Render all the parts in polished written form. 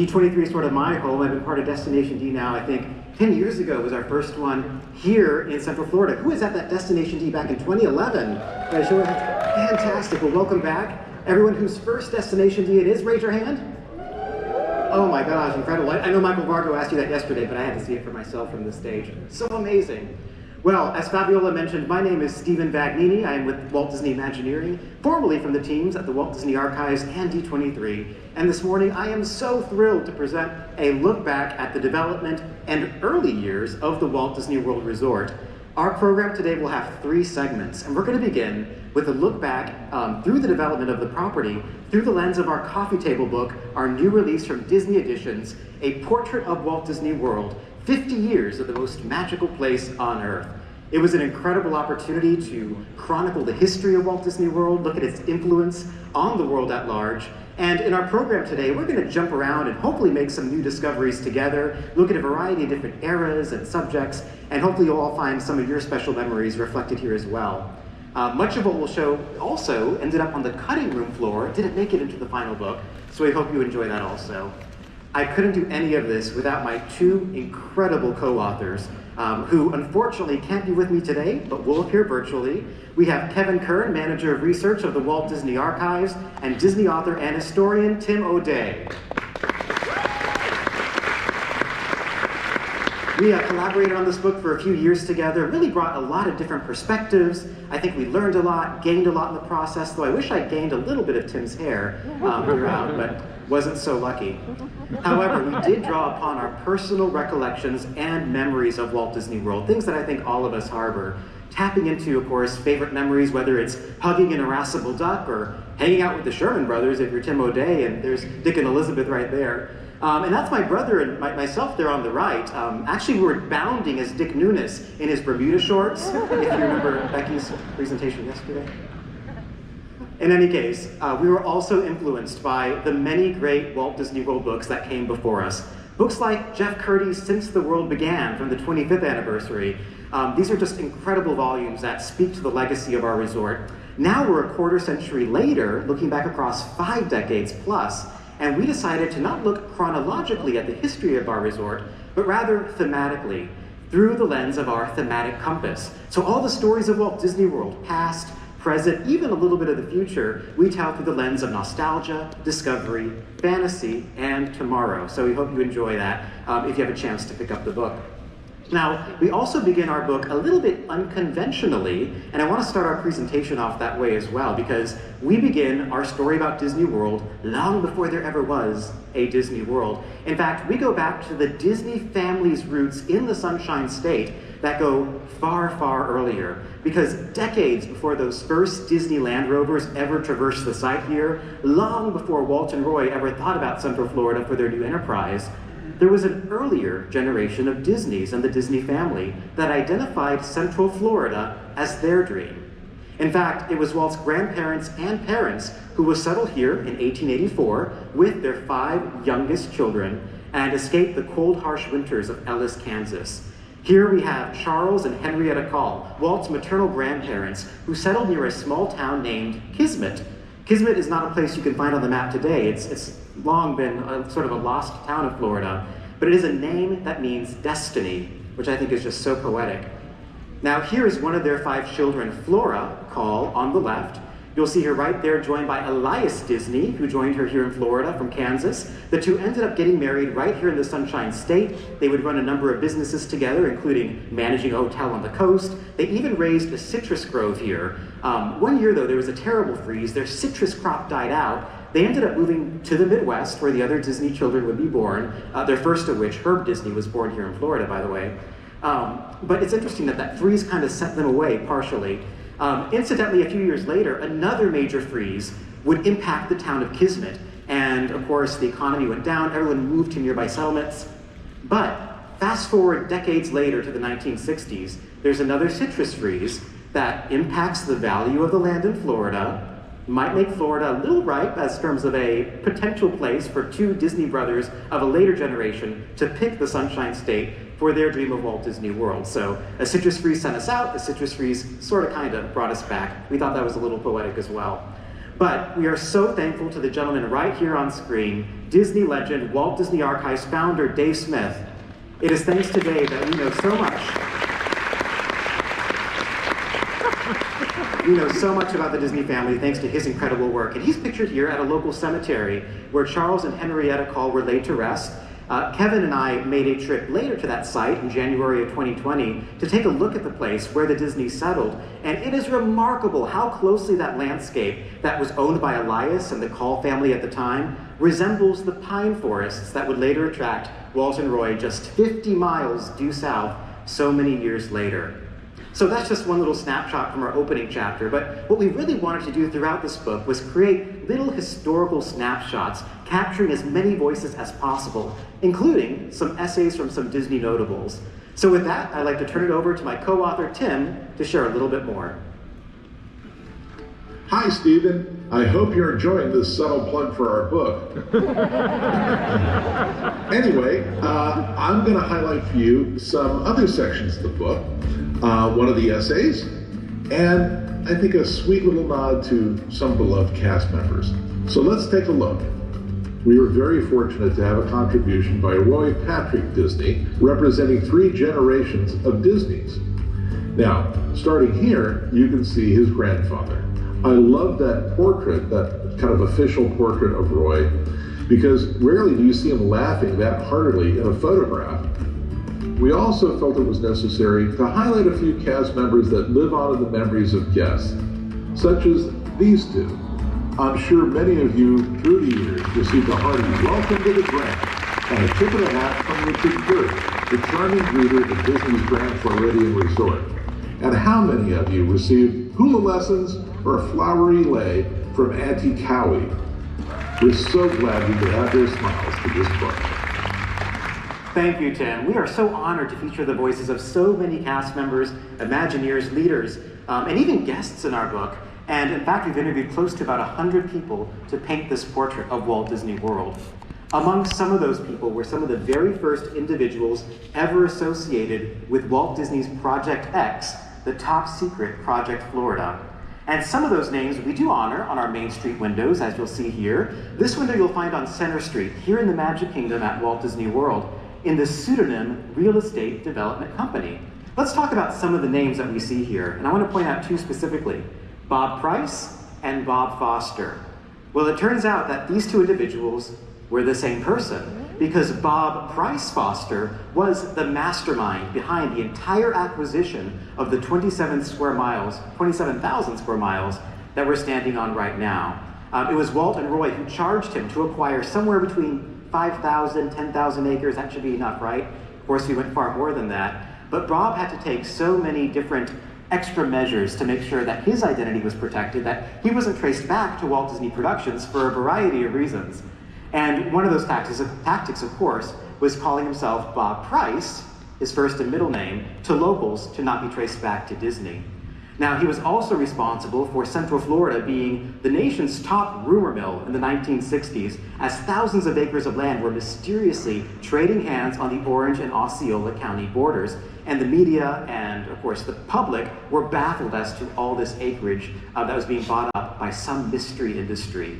D23 is sort of my home. I've been part of Destination D now, I think 10 years ago was our first one here in Central Florida. Who was at that Destination D back in 2011? Fantastic, well welcome back. Everyone whose first Destination D it is, raise your hand. Oh my gosh, incredible. I know Michael Vargo asked you that yesterday, but I had to see it for myself from the stage. So amazing. Well, as Fabiola mentioned, my name is Stephen Vagnini. I am with Walt Disney Imagineering, formerly from the teams at the Walt Disney Archives and D23. And this morning, I am so thrilled to present a look back at the development and early years of the Walt Disney World Resort. Our program today will have 3 segments, and we're going to begin with a look back through the development of the property through the lens of our coffee table book, our new release from Disney Editions, A Portrait of Walt Disney World, 50 years of the most magical place on Earth. It was an incredible opportunity to chronicle the history of Walt Disney World, look at its influence on the world at large. And in our program today, we're going to jump around and hopefully make some new discoveries together, look at a variety of different eras and subjects, and hopefully you'll all find some of your special memories reflected here as well. Much of what we'll show also ended up on the cutting room floor, didn't make it into the final book, so we hope you enjoy that also. I couldn't do any of this without my 2 incredible co-authors, who unfortunately can't be with me today, but will appear virtually. We have Kevin Kern, Manager of Research of the Walt Disney Archives, and Disney author and historian Tim O'Day. We collaborated on this book for a few years together, really brought a lot of different perspectives. I think we learned a lot, gained a lot in the process, though I wish I gained a little bit of Tim's hair throughout, but wasn't so lucky. However, we did draw upon our personal recollections and memories of Walt Disney World, things that I think all of us harbor. Tapping into, of course, favorite memories, whether it's hugging an irascible duck or hanging out with the Sherman brothers if you're Tim O'Day, and there's Dick and Elizabeth right there. And that's my brother and myself there on the right. Actually, we were bounding as Dick Nunes in his Bermuda shorts, if you remember Becky's presentation yesterday. In any case, we were also influenced by the many great Walt Disney World books that came before us. Books like Jeff Curdy's Since the World Began from the 25th anniversary. These are just incredible volumes that speak to the legacy of our resort. Now we're a quarter century later, looking back across 5 decades plus, and we decided to not look chronologically at the history of our resort, but rather thematically, through the lens of our thematic compass. So all the stories of Walt Disney World, past, present, even a little bit of the future, we tell through the lens of nostalgia, discovery, fantasy, and tomorrow. So we hope you enjoy that if you have a chance to pick up the book. Now, we also begin our book a little bit unconventionally, and I want to start our presentation off that way as well, because we begin our story about Disney World long before there ever was a Disney World. In fact, we go back to the Disney family's roots in the Sunshine State that go far, far earlier, because decades before those first Disney Land Rovers ever traversed the site here, long before Walt and Roy ever thought about Central Florida for their new enterprise, there was an earlier generation of Disneys and the Disney family that identified Central Florida as their dream. In fact, it was Walt's grandparents and parents who would settle here in 1884 with their 5 youngest children and escape the cold, harsh winters of Ellis, Kansas. Here we have Charles and Henrietta Call, Walt's maternal grandparents, who settled near a small town named Kismet. Kismet is not a place you can find on the map today. It's long been sort of a lost town of Florida, but it is a name that means destiny, which I think is just so poetic. Now here is one of their 5 children, Flora Call, on the left. You'll see her right there joined by Elias Disney, who joined her here in Florida from Kansas. The 2 ended up getting married right here in the Sunshine State. They would run a number of businesses together, including managing a hotel on the coast. They even raised a citrus grove here. One year though, there was a terrible freeze. Their citrus crop died out. They ended up moving to the Midwest, where the other Disney children would be born, their first of which, Herb Disney, was born here in Florida, by the way. But it's interesting that freeze kind of sent them away partially. Incidentally, a few years later, another major freeze would impact the town of Kismet. And of course, the economy went down, everyone moved to nearby settlements. But fast forward decades later to the 1960s, there's another citrus freeze that impacts the value of the land in Florida, might make Florida a little ripe as terms of a potential place for 2 Disney brothers of a later generation to pick the Sunshine State for their dream of Walt Disney World. So a citrus freeze sent us out, a citrus freeze sort of kind of brought us back. We thought that was a little poetic as well. But we are so thankful to the gentleman right here on screen, Disney legend, Walt Disney Archives founder, Dave Smith. It is thanks to Dave that we know so much. We know so much about the Disney family thanks to his incredible work. And he's pictured here at a local cemetery where Charles and Henrietta Call were laid to rest. Kevin and I made a trip later to that site in January of 2020 to take a look at the place where the Disneys settled. And it is remarkable how closely that landscape that was owned by Elias and the Call family at the time resembles the pine forests that would later attract Walt and Roy just 50 miles due south so many years later. So that's just one little snapshot from our opening chapter, but what we really wanted to do throughout this book was create little historical snapshots, capturing as many voices as possible, including some essays from some Disney notables. So with that, I'd like to turn it over to my co-author, Tim, to share a little bit more. Hi, Stephen. I hope you're enjoying this subtle plug for our book. Anyway, I'm going to highlight for you some other sections of the book, one of the essays, and I think a sweet little nod to some beloved cast members. So let's take a look. We were very fortunate to have a contribution by Roy Patrick Disney, representing 3 generations of Disneys. Now, starting here, you can see his grandfather. I love that portrait, that kind of official portrait of Roy, because rarely do you see him laughing that heartily in a photograph. We also felt it was necessary to highlight a few cast members that live on in the memories of guests, such as these 2. I'm sure many of you, through the years, received a hearty welcome to the Grand and a tip of the hat from Richard Kern, the charming greeter at Disney's Grand Floridian Resort. And how many of you received hula lessons or a flowery lei from Auntie Cowie? We're so glad we could add their smiles to this book. Thank you, Tim. We are so honored to feature the voices of so many cast members, Imagineers, leaders, and even guests in our book. And in fact, we've interviewed close to about 100 people to paint this portrait of Walt Disney World. Among some of those people were some of the very first individuals ever associated with Walt Disney's Project X, the top secret Project Florida. And some of those names we do honor on our Main Street windows, as you'll see here. This window you'll find on Center Street, here in the Magic Kingdom at Walt Disney World, in the pseudonym Real Estate Development Company. Let's talk about some of the names that we see here, and I want to point out 2 specifically, Bob Price and Bob Foster. Well, it turns out that these 2 individuals were the same person, because Bob Price Foster was the mastermind behind the entire acquisition of the 27,000 square miles that we're standing on right now. It was Walt and Roy who charged him to acquire somewhere between 5,000, 10,000 acres. That should be enough, right? Of course, we went far more than that. But Bob had to take so many different extra measures to make sure that his identity was protected, that he wasn't traced back to Walt Disney Productions for a variety of reasons. And one of those tactics, of course, was calling himself Bob Price, his first and middle name, to locals to not be traced back to Disney. Now, he was also responsible for Central Florida being the nation's top rumor mill in the 1960s, as thousands of acres of land were mysteriously trading hands on the Orange and Osceola County borders, and the media and, of course, the public were baffled as to all this acreage that was being bought up by some mystery industry.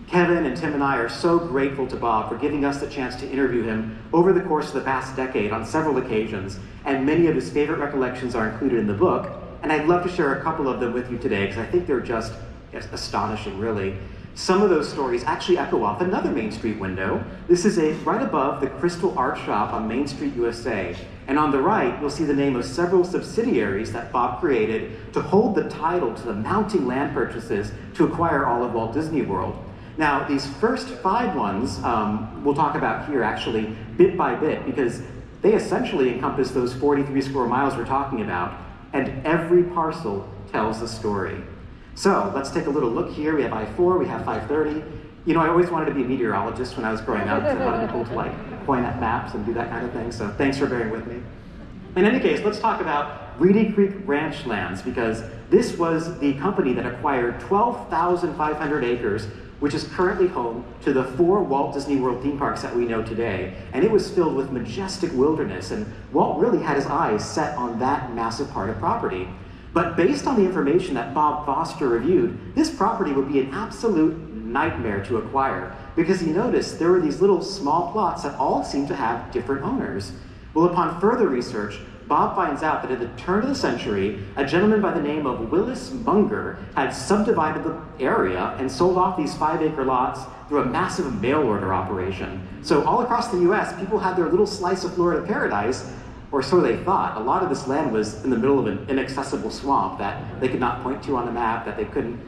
Kevin and Tim and I are so grateful to Bob for giving us the chance to interview him over the course of the past decade on several occasions, and many of his favorite recollections are included in the book, and I'd love to share a couple of them with you today because I think they're just astonishing, really. Some of those stories actually echo off another Main Street window. This is right above the Crystal Art Shop on Main Street, USA, and on the right, you'll see the name of several subsidiaries that Bob created to hold the title to the mounting land purchases to acquire all of Walt Disney World. Now, these first 5 ones we'll talk about here actually bit by bit because they essentially encompass those 43 square miles we're talking about, and every parcel tells a story. So let's take a little look here. We have I-4, we have 530. You know, I always wanted to be a meteorologist when I was growing up, because I thought it'd be cool to like point at maps and do that kind of thing, so thanks for bearing with me. In any case, let's talk about Reedy Creek Ranch Lands, because this was the company that acquired 12,500 acres, which is currently home to the 4 Walt Disney World theme parks that we know today. And it was filled with majestic wilderness, and Walt really had his eyes set on that massive part of property. But based on the information that Bob Foster reviewed, this property would be an absolute nightmare to acquire, because he noticed there were these little small plots that all seemed to have different owners. Well, upon further research, Bob finds out that at the turn of the century, a gentleman by the name of Willis Munger had subdivided the area and sold off these 5-acre lots through a massive mail order operation. So all across the US, people had their little slice of Florida paradise, or so they thought. A lot of this land was in the middle of an inaccessible swamp that they could not point to on a map, that they couldn't,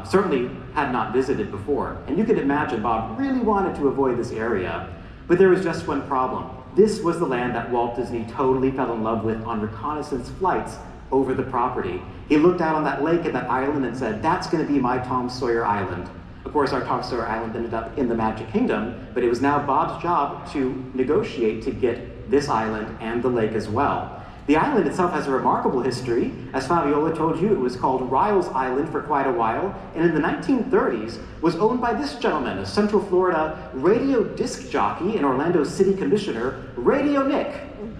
certainly had not visited before. And you could imagine Bob really wanted to avoid this area. But there was just one problem. This was the land that Walt Disney totally fell in love with on reconnaissance flights over the property. He looked out on that lake and that island and said, that's gonna be my Tom Sawyer Island. Of course, our Tom Sawyer Island ended up in the Magic Kingdom, but it was now Bob's job to negotiate to get this island and the lake as well. The island itself has a remarkable history. As Fabiola told you, it was called Riles Island for quite a while, and in the 1930s was owned by this gentleman, a Central Florida radio disc jockey and Orlando City Commissioner, Radio Nick,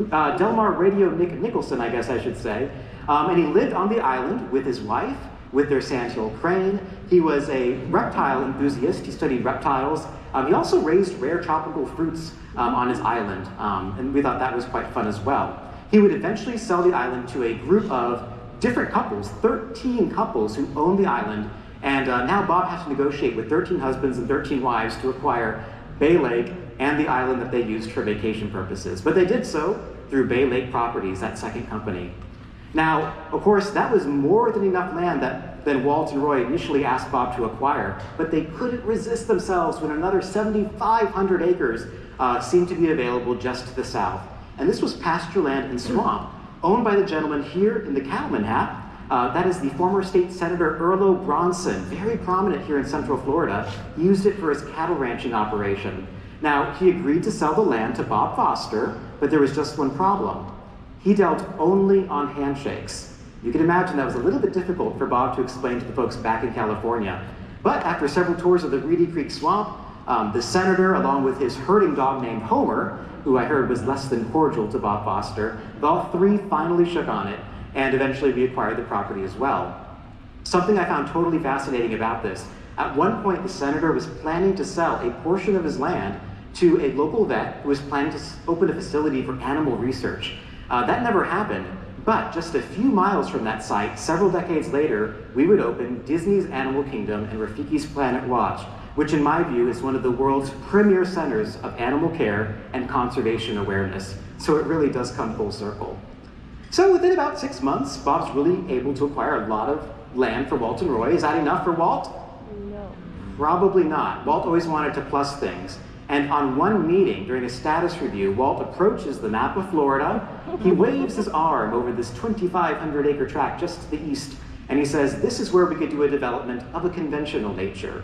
Delmar Radio Nick Nicholson, I guess I should say. And he lived on the island with his wife, with their sandhill crane. He was a reptile enthusiast. He studied reptiles. He also raised rare tropical fruits on his island, and we thought that was quite fun as well. He would eventually sell the island to a group of different couples, 13 couples who owned the island, and now Bob has to negotiate with 13 husbands and 13 wives to acquire Bay Lake and the island that they used for vacation purposes. But they did so through Bay Lake Properties, that second company. Now, of course, that was more than enough land than Walt and Roy initially asked Bob to acquire, but they couldn't resist themselves when another 7,500 acres seemed to be available just to the south. And this was pasture land and swamp, owned by the gentleman here in the cattleman hat. That is the former state senator Earlo Bronson, very prominent here in Central Florida. He used it for his cattle ranching operation. Now, he agreed to sell the land to Bob Foster, but there was just one problem. He dealt only on handshakes. You can imagine that was a little bit difficult for Bob to explain to the folks back in California. But after several tours of the Reedy Creek Swamp, the senator, along with his herding dog named Homer, who I heard was less than cordial to Bob Foster, all three finally shook on it, and eventually we acquired the property as well. Something I found totally fascinating about this, at one point the senator was planning to sell a portion of his land to a local vet who was planning to open a facility for animal research. That never happened, but just a few miles from that site, several decades later, we would open Disney's Animal Kingdom and Rafiki's Planet Watch, which in my view is one of the world's premier centers of animal care and conservation awareness. So it really does come full circle. So within about 6 months, Bob's really able to acquire a lot of land for Walt and Roy. Is that enough for Walt? No. Probably not. Walt always wanted to plus things. And on one meeting, during a status review, Walt approaches the map of Florida. He waves his arm over this 2,500 acre tract just to the east, and he says, this is where we could do a development of a conventional nature.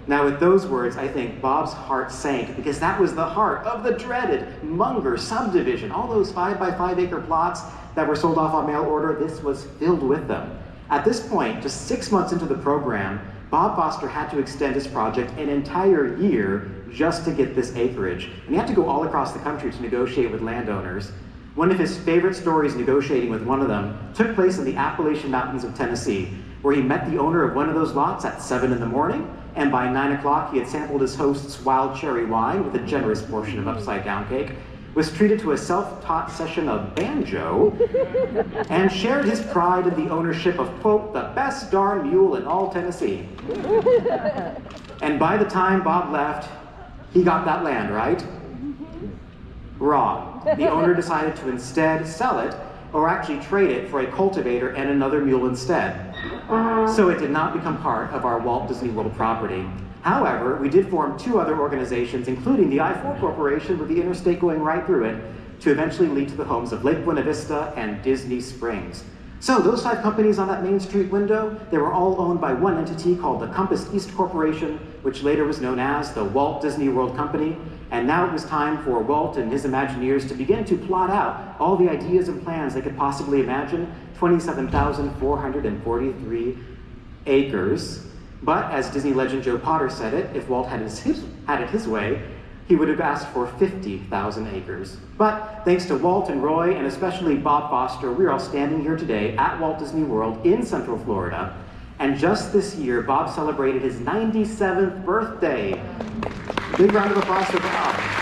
Now with those words, I think Bob's heart sank, because that was the heart of the dreaded Munger subdivision. All those 5 by 5 acre plots that were sold off on mail order, this was filled with them. At this point, just 6 months into the program, Bob Foster had to extend his project an entire year just to get this acreage. And he had to go all across the country to negotiate with landowners. One of his favorite stories negotiating with one of them took place in the Appalachian Mountains of Tennessee, where he met the owner of one of those lots at 7 in the morning, and by 9 o'clock he had sampled his host's wild cherry wine with a generous portion of upside down cake, was treated to a self-taught session of banjo, and shared his pride in the ownership of, quote, the best darn mule in all Tennessee. And by the time Bob left, he got that land, right? Wrong. The owner decided to instead sell it, or actually trade it for a cultivator and another mule instead. So it did not become part of our Walt Disney World property. However, we did form 2 other organizations, including the I-4 Corporation with the interstate going right through it, to eventually lead to the homes of Lake Buena Vista and Disney Springs. So those 5 companies on that Main Street window, they were all owned by one entity called the Compass East Corporation, which later was known as the Walt Disney World Company. And now it was time for Walt and his Imagineers to begin to plot out all the ideas and plans they could possibly imagine. 27,443 acres. But as Disney legend Joe Potter said it, if Walt had it his way, he would have asked for 50,000 acres. But thanks to Walt and Roy, and especially Bob Foster, we're all standing here today at Walt Disney World in Central Florida. And just this year, Bob celebrated his 97th birthday. Big round of applause for Bob.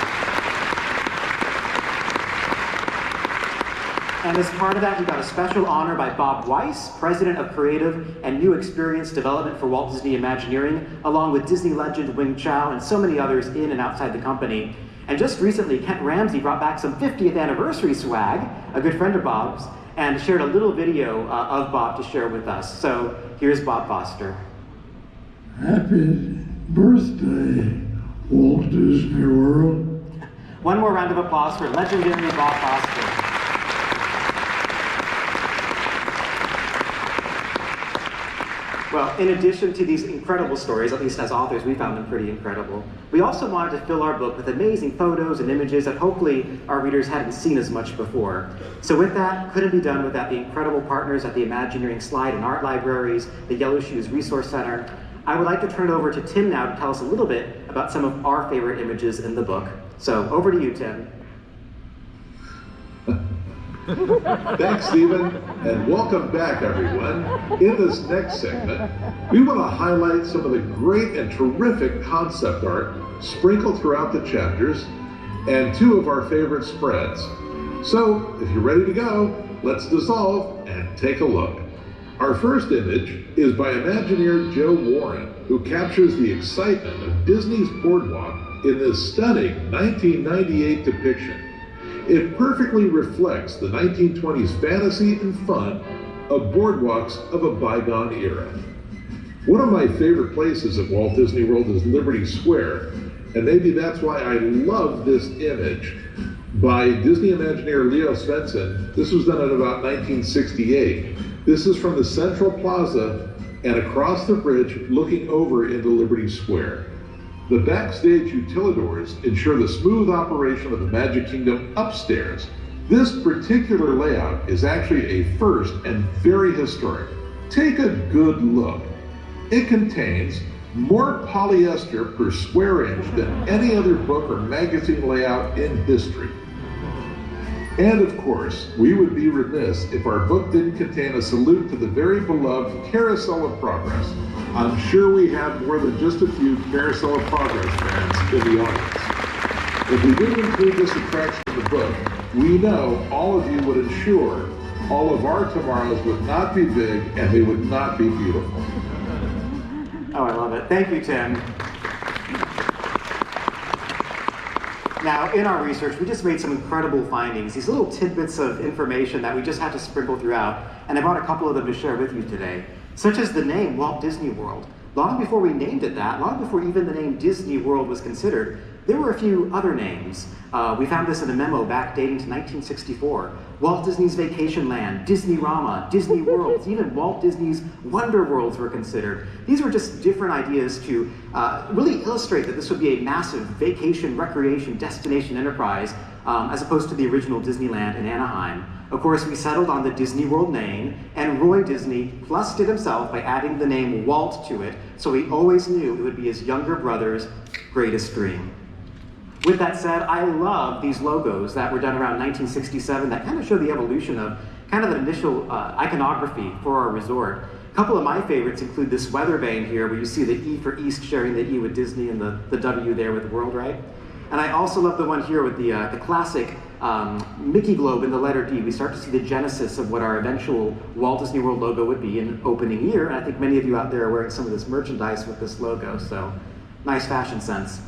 And as part of that, he got a special honor by Bob Weiss, President of Creative and New Experience Development for Walt Disney Imagineering, along with Disney legend Wing Chow and so many others in and outside the company. And just recently, Kent Ramsey brought back some 50th anniversary swag, a good friend of Bob's, and shared a little video of Bob to share with us. So here's Bob Foster. Happy birthday, Walt Disney World. One more round of applause for legendary Bob Foster. Well, in addition to these incredible stories, at least as authors, we found them pretty incredible. We also wanted to fill our book with amazing photos and images that hopefully our readers hadn't seen as much before. So with that, couldn't be done without the incredible partners at the Imagineering Slide and Art Libraries, the Yellow Shoes Resource Center. I would like to turn it over to Tim now to tell us a little bit about some of our favorite images in the book. So over to you, Tim. Thanks, Stephen, and welcome back, everyone. In this next segment, we want to highlight some of the great and terrific concept art sprinkled throughout the chapters and two of our favorite spreads. So, if you're ready to go, let's dissolve and take a look. Our first image is by Imagineer Joe Warren, who captures the excitement of Disney's Boardwalk in this stunning 1998 depiction. It perfectly reflects the 1920s fantasy and fun of boardwalks of a bygone era. One of my favorite places at Walt Disney World is Liberty Square, and maybe that's why I love this image by Disney Imagineer Leo Svensson. This was done in about 1968. This is from the Central Plaza and across the bridge looking over into Liberty Square. The backstage utilidors ensure the smooth operation of the Magic Kingdom upstairs. This particular layout is actually a first and very historic. Take a good look. It contains more polyester per square inch than any other book or magazine layout in history. And of course, we would be remiss if our book didn't contain a salute to the very beloved Carousel of Progress. I'm sure we have more than just a few Carousel of Progress fans in the audience. If we didn't include this attraction in the book, we know all of you would ensure all of our tomorrows would not be big and they would not be beautiful. Oh, I love it. Thank you, Tim. Now, in our research, we just made some incredible findings, these little tidbits of information that we just had to sprinkle throughout, and I brought a couple of them to share with you today, such as the name Walt Disney World. Long before we named it that, long before even the name Disney World was considered, there were a few other names. We found this in a memo back dating to 1964. Walt Disney's Vacation Land, Disneyrama, Disney Worlds, even Walt Disney's Wonder Worlds were considered. These were just different ideas to really illustrate that this would be a massive vacation, recreation, destination enterprise, as opposed to the original Disneyland in Anaheim. Of course, we settled on the Disney World name, and Roy Disney plussed it himself by adding the name Walt to it, so he always knew it would be his younger brother's greatest dream. With that said, I love these logos that were done around 1967 that kind of show the evolution of kind of an initial iconography for our resort. A couple of my favorites include this weather vane here, where you see the E for East sharing the E with Disney and the W there with World, right? And I also love the one here with the classic Mickey globe in the letter D. We start to see the genesis of what our eventual Walt Disney World logo would be in opening year. And I think many of you out there are wearing some of this merchandise with this logo, so nice fashion sense.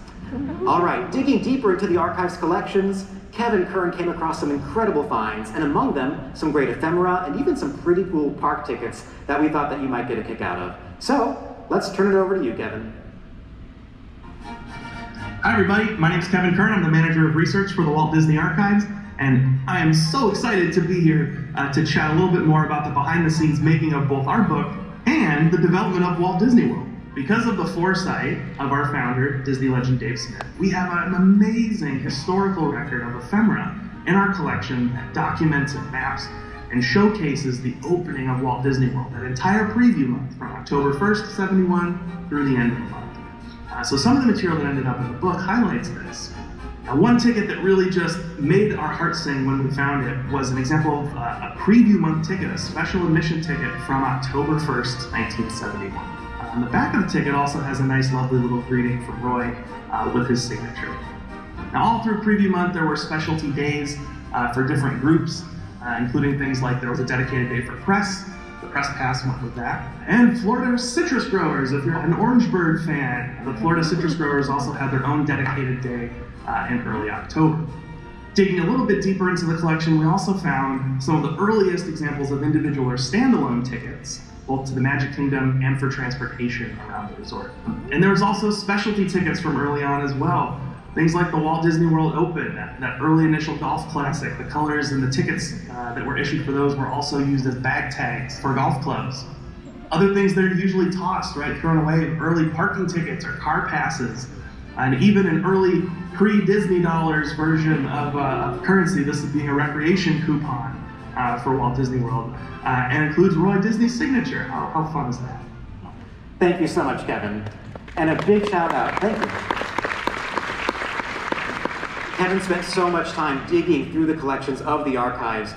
All right, digging deeper into the archive's collections, Kevin Kern came across some incredible finds, and among them, some great ephemera and even some pretty cool park tickets that we thought that you might get a kick out of. So, let's turn it over to you, Kevin. Hi everybody, my name is Kevin Kern. I'm the manager of research for the Walt Disney Archives, and I am so excited to be here to chat a little bit more about the behind-the-scenes making of both our book and the development of Walt Disney World. Because of the foresight of our founder, Disney legend Dave Smith, we have an amazing historical record of ephemera in our collection that documents and maps and showcases the opening of Walt Disney World, that entire preview month from October 1st, 71 through the end of the month. So some of the material that ended up in the book highlights this. Now, one ticket that really just made our hearts sing when we found it was an example of a preview month ticket, a special admission ticket from October 1st, 1971. On the back of the ticket also has a nice, lovely little greeting from Roy with his signature. Now, all through preview month, there were specialty days for different groups, including things like there was a dedicated day for press. The press pass went with that. And Florida citrus growers, if you're an Orangeburg fan, the Florida citrus growers also had their own dedicated day in early October. Digging a little bit deeper into the collection, we also found some of the earliest examples of individual or standalone tickets, both to the Magic Kingdom and for transportation around the resort. And there was also specialty tickets from early on as well. Things like the Walt Disney World Open, that early initial golf classic. The colors and the tickets that were issued for those were also used as bag tags for golf clubs. Other things that are usually tossed, right, thrown away, early parking tickets or car passes, and even an early pre-Disney dollars version of currency, this being a recreation coupon for Walt Disney World, and includes Roy Disney's signature. How fun is that? Thank you so much, Kevin. And a big shout out, thank you. Kevin spent so much time digging through the collections of the archives.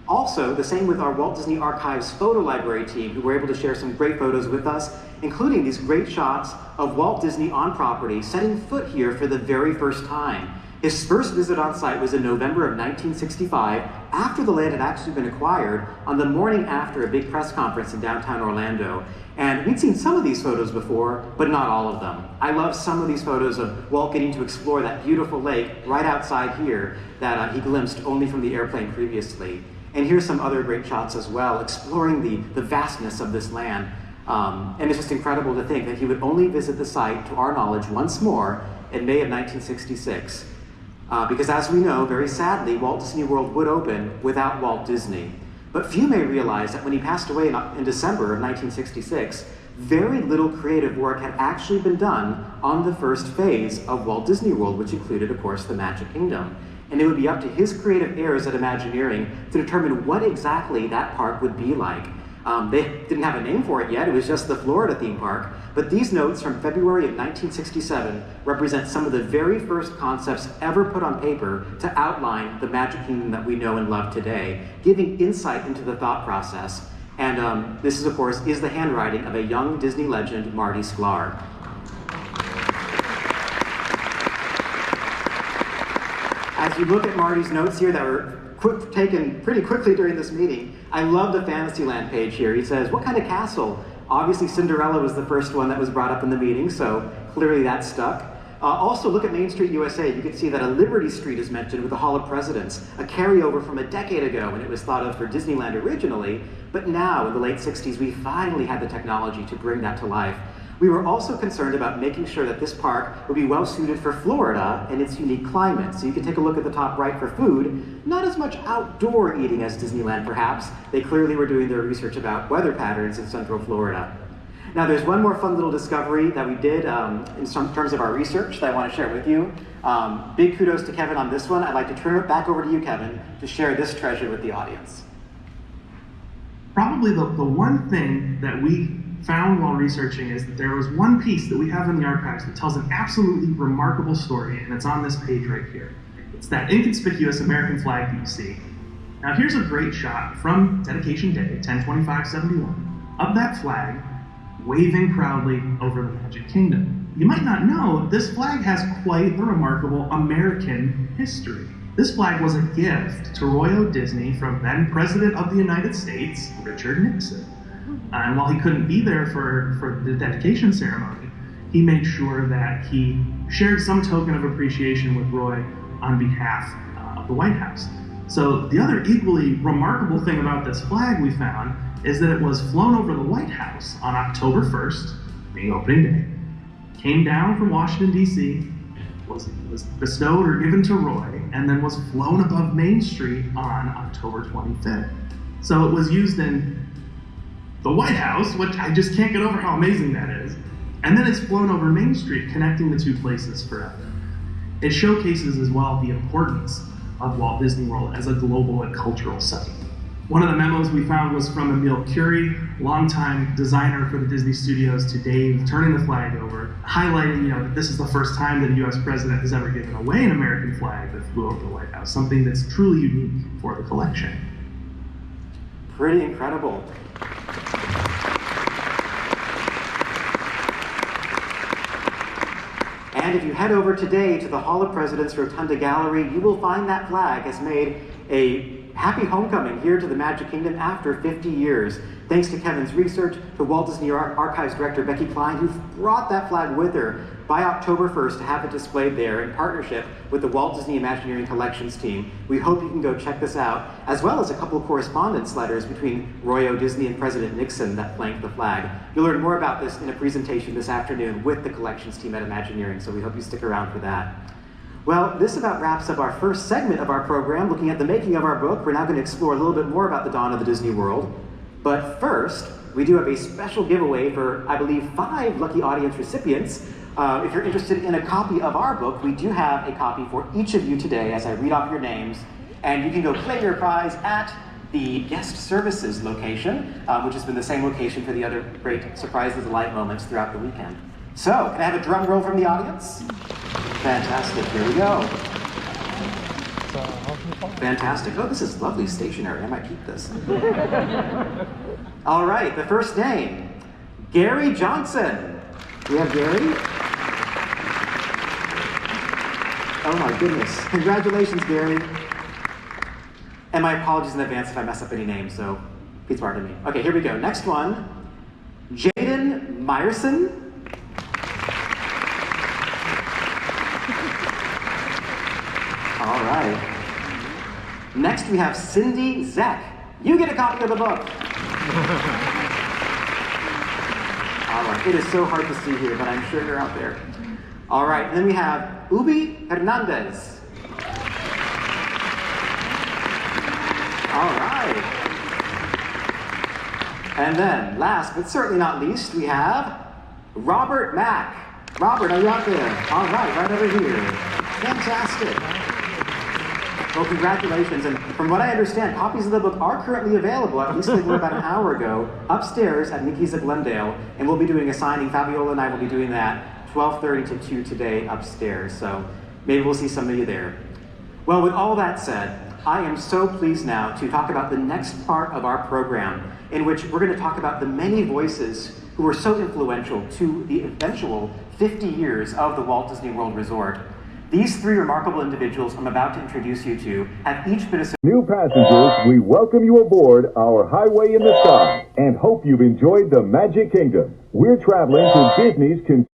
Also, the same with our Walt Disney Archives photo library team, who were able to share some great photos with us, including these great shots of Walt Disney on property, setting foot here for the very first time. His first visit on site was in November of 1965, after the land had actually been acquired, on the morning after a big press conference in downtown Orlando. And we'd seen some of these photos before, but not all of them. I love some of these photos of Walt getting to explore that beautiful lake right outside here that he glimpsed only from the airplane previously. And here's some other great shots as well, exploring the vastness of this land. And it's just incredible to think that he would only visit the site, to our knowledge, once more in May of 1966. Because as we know, very sadly, Walt Disney World would open without Walt Disney. But few may realize that when he passed away in December of 1966, very little creative work had actually been done on the first phase of Walt Disney World, which included, of course, the Magic Kingdom. And it would be up to his creative heirs at Imagineering to determine what exactly that park would be like. They didn't have a name for it yet, it was just the Florida theme park, but these notes from February of 1967 represent some of the very first concepts ever put on paper to outline the Magic Kingdom that we know and love today, giving insight into the thought process. And this is, of course, is the handwriting of a young Disney legend, Marty Sklar. As you look at Marty's notes here that were taken pretty quickly during this meeting, I love the Fantasyland page here. He says, what kind of castle? Obviously Cinderella was the first one that was brought up in the meeting, so clearly that stuck. Also look at Main Street USA. You can see that a Liberty Street is mentioned with the Hall of Presidents, a carryover from a decade ago when it was thought of for Disneyland originally, but now in the late 60s we finally had the technology to bring that to life. We were also concerned about making sure that this park would be well suited for Florida and its unique climate. So you can take a look at the top right for food. Not as much outdoor eating as Disneyland, perhaps. They clearly were doing their research about weather patterns in Central Florida. Now there's one more fun little discovery that we did in some terms of our research that I want to share with you. Big kudos to Kevin on this one. I'd like to turn it back over to you, Kevin, to share this treasure with the audience. Probably the one thing that we found while researching is that there was one piece that we have in the archives that tells an absolutely remarkable story, and it's on this page right here. It's that inconspicuous American flag that you see. Now here's a great shot from Dedication Day, 10/25/71, of that flag waving proudly over the Magic Kingdom. You might not know, this flag has quite the remarkable American history. This flag was a gift to Roy O. Disney from then President of the United States, Richard Nixon. And while he couldn't be there for the dedication ceremony, he made sure that he shared some token of appreciation with Roy on behalf of the White House. So the other equally remarkable thing about this flag we found is that it was flown over the White House on October 1st, being opening day, came down from Washington, D.C., was bestowed or given to Roy, and then was flown above Main Street on October 25th. So it was used in the White House, which I just can't get over how amazing that is, and then it's flown over Main Street, connecting the two places forever. It showcases as well the importance of Walt Disney World as a global and cultural site. One of the memos we found was from Emile Curie, longtime designer for the Disney Studios, to Dave, turning the flag over, highlighting, that this is the first time that a U.S. president has ever given away an American flag that flew over the White House, something that's truly unique for the collection. Pretty incredible. And if you head over today to the Hall of Presidents Rotunda Gallery, you will find that flag has made a happy homecoming here to the Magic Kingdom after 50 years. Thanks to Kevin's research, to Walt Disney Archives Director Becky Klein, who brought that flag with her by October 1st to have it displayed there in partnership with the Walt Disney Imagineering Collections team. We hope you can go check this out, as well as a couple of correspondence letters between Roy O. Disney and President Nixon that flank the flag. You'll learn more about this in a presentation this afternoon with the collections team at Imagineering, so we hope you stick around for that. Well, this about wraps up our first segment of our program, looking at the making of our book. We're now going to explore a little bit more about the dawn of the Disney World. But first, we do have a special giveaway for, I believe, 5 lucky audience recipients. If you're interested in a copy of our book, we do have a copy for each of you today as I read off your names. And you can go claim your prize at the guest services location, which has been the same location for the other great surprise and delight moments throughout the weekend. So, can I have a drum roll from the audience? Fantastic, here we go. Fantastic. Oh, this is lovely stationery. I might keep this. All right, the first name, Gary Johnson. Do we have Gary? Oh my goodness. Congratulations, Gary. And my apologies in advance if I mess up any names, so please pardon me. Okay, here we go. Next one, Jaden Meyerson. All right. Next, we have Cindy Zeck. You get a copy of the book. All right, it is so hard to see here, but I'm sure you're out there. All right, and then we have Ubi Hernandez. All right. And then, last but certainly not least, we have Robert Mack. Robert, are you out there? All right over here. Fantastic. Well, congratulations, and from what I understand, copies of the book are currently available, at least they were about an hour ago, upstairs at Mickey's of Glendale, and we'll be doing a signing. Fabiola and I will be doing that 12:30 to 2 today upstairs, so maybe we'll see some of you there. Well, with all that said, I am so pleased now to talk about the next part of our program, in which we're going to talk about the many voices who were so influential to the eventual 50 years of the Walt Disney World Resort. These 3 remarkable individuals I'm about to introduce you to have each been a... New passengers, we welcome you aboard our Highway in the Sky and hope you've enjoyed the Magic Kingdom. We're traveling to Disney's